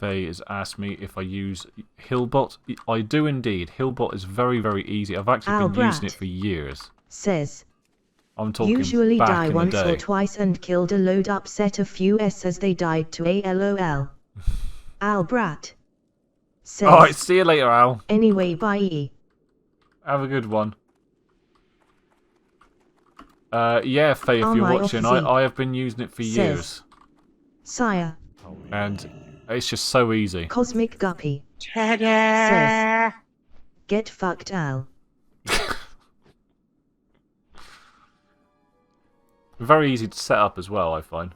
Faye has asked me if I use HealBot. I do indeed. HealBot is very, very easy. I've actually been using it for years. Says. I'm talking Usually back die in the once day. or twice and killed a load, upset a few S as they died to ALOL. Albrat. Says. Alright, see you later, Al. Anyway, bye. Have a good one. Yeah, Faye, if you're watching, I have been using it for years. Sire. And it's just so easy. Cosmic Guppy. Says. Get fucked, Al. Very easy to set up as well, I find.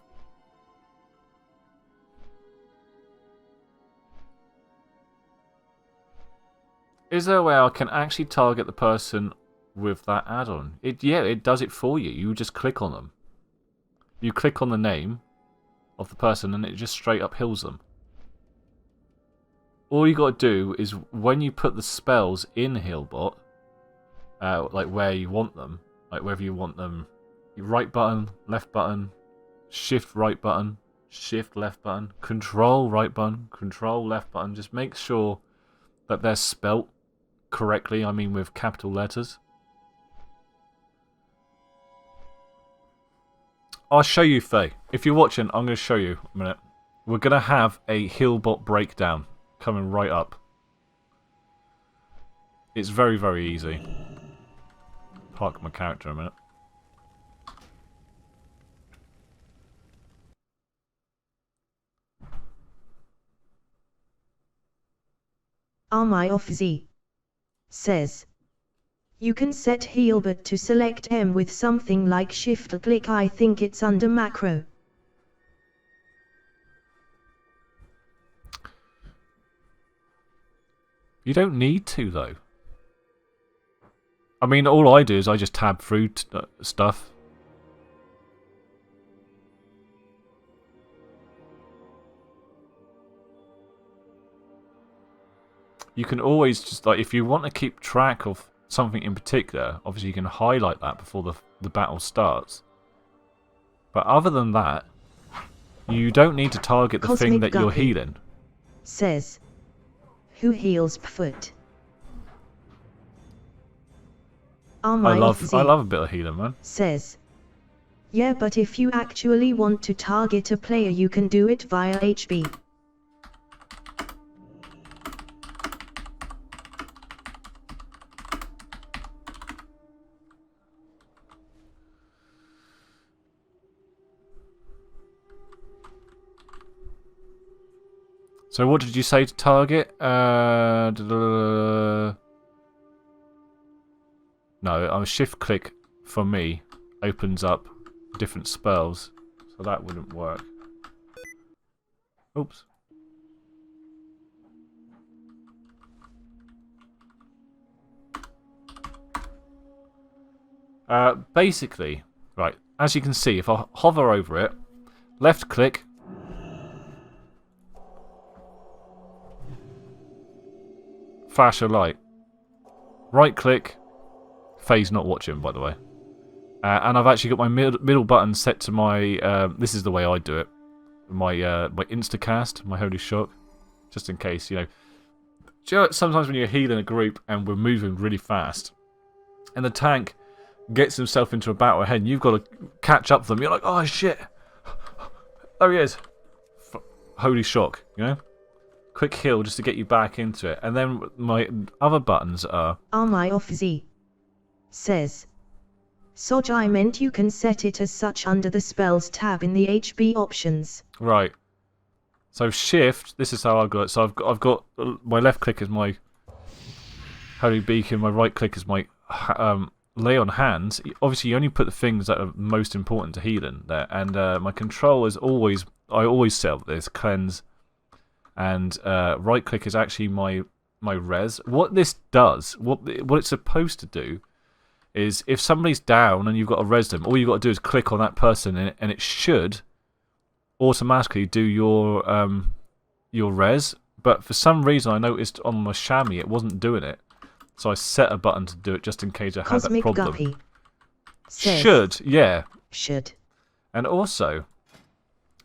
Is there a way I can actually target the person with that add-on? Yeah, it does it for you. You just click on them. You click on the name of the person and it just straight up heals them. All you got to do is when you put the spells in HealBot, like where you want them, like whether you want them, your right button, left button, shift right button, shift left button, control right button, control left button. Just make sure that they're spelt correctly. I mean with capital letters. I'll show you, Faye. If you're watching, I'm going to show you a minute. We're going to have a HealBot breakdown coming right up. It's very, very easy. Park my character a minute. RMyOffZ says. You can set HealBot to select M with something like shift-click. I think it's under macro. You don't need to, though. I mean, all I do is I just tab through stuff. You can always just, like, if you want to keep track of something in particular, obviously you can highlight that before the battle starts. But other than that, you don't need to target the thing that you're healing. Says. Who heals foot? I love a bit of healing, man. Says. Yeah, but if you actually want to target a player, you can do it via HB. So what did you say to target? No, a shift click for me opens up different spells, so that wouldn't work. Oops. Basically, right, as you can see, if I hover over it, left click, flash a light. Right click. Faye's not watching, by the way. And I've actually got my middle button set to my... this is the way I do it. My Instacast, my Holy Shock. Just in case, you know, sometimes when you're healing a group and we're moving really fast, and the tank gets himself into a battle ahead, and you've got to catch up to them. You're like, oh shit. There he is. Holy Shock, you know? Quick heal just to get you back into it. And then my other buttons are... RMyOffZ says. Soj, I meant you can set it as such under the spells tab in the HB options. Right. So shift, this is how I've got it. So I've got my left click is my Holy Beacon, my right click is my lay on hands. Obviously you only put the things that are most important to healing there. And my control is always, I always set up this, cleanse. And right click is actually my res. What this does, what it's supposed to do, is if somebody's down and you've got to res them, all you've got to do is click on that person, and it should automatically do your res. But for some reason, I noticed on my chamois it wasn't doing it, so I set a button to do it just in case I had that problem. Guppy says, should, yeah. Should. And also,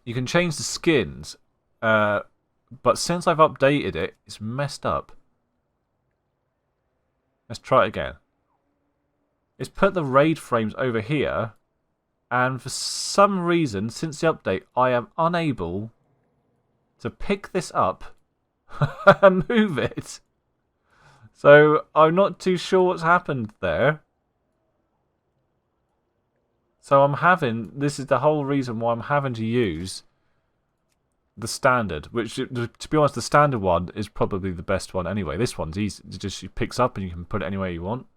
you can change the skins. But since I've updated it, it's messed up. Let's try it again. It's put the raid frames over here, and for some reason, since the update, I am unable to pick this up and move it. So I'm not too sure what's happened there. So this is the whole reason why I'm having to use the standard, which, to be honest, the standard one is probably the best one anyway. This one's easy. It just picks up and you can put it anywhere you want.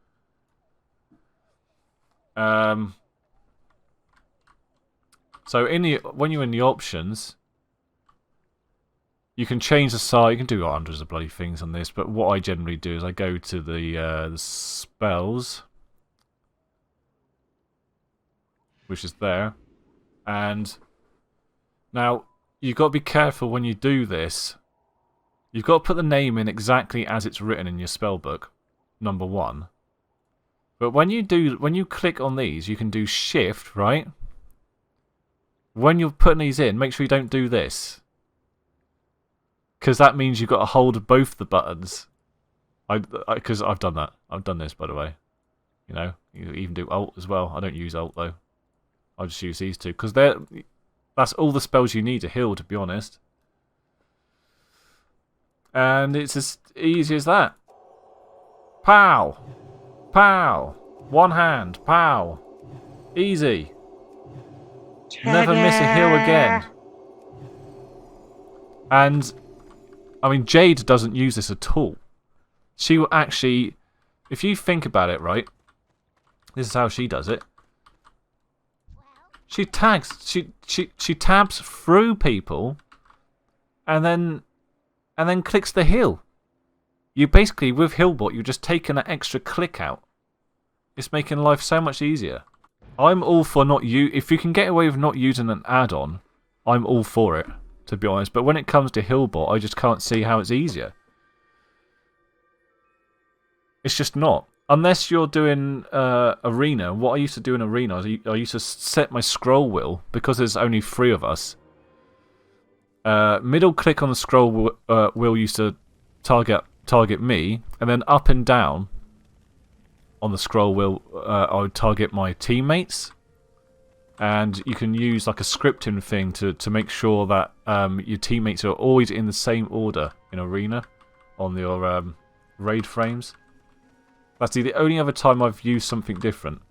So when you're in the options, you can change the size. You can do hundreds of bloody things on this, but what I generally do is I go to the spells, which is there, and now you've got to be careful when you do this. You've got to put the name in exactly as it's written in your spell book, number 1. But when you click on these, you can do shift, right? When you're putting these in, make sure you don't do this, because that means you've got to hold both the buttons. Because I've done that. I've done this, by the way. You know, you even do Alt as well. I don't use Alt though. I just use these two because that's all the spells you need to heal, to be honest. And it's as easy as that. Pow! Pow! One hand. Pow! Easy. Never miss a heal again. And, I mean, Jade doesn't use this at all. She will actually, if you think about it, right? This is how she does it. She she tabs through people, and then clicks the heal. You basically, with HealBot, you're just taking that extra click out. It's making life so much easier. I'm all for if you can get away with not using an add-on, I'm all for it, to be honest. But when it comes to HealBot, I just can't see how it's easier. It's just not. Unless you're doing Arena. What I used to do in Arena is I used to set my scroll wheel, because there's only 3 of us. Middle click on the scroll wheel used to target me, and then up and down on the scroll wheel I would target my teammates. And you can use like a scripting thing to make sure that your teammates are always in the same order in Arena on your raid frames. That's the only other time I've used something different.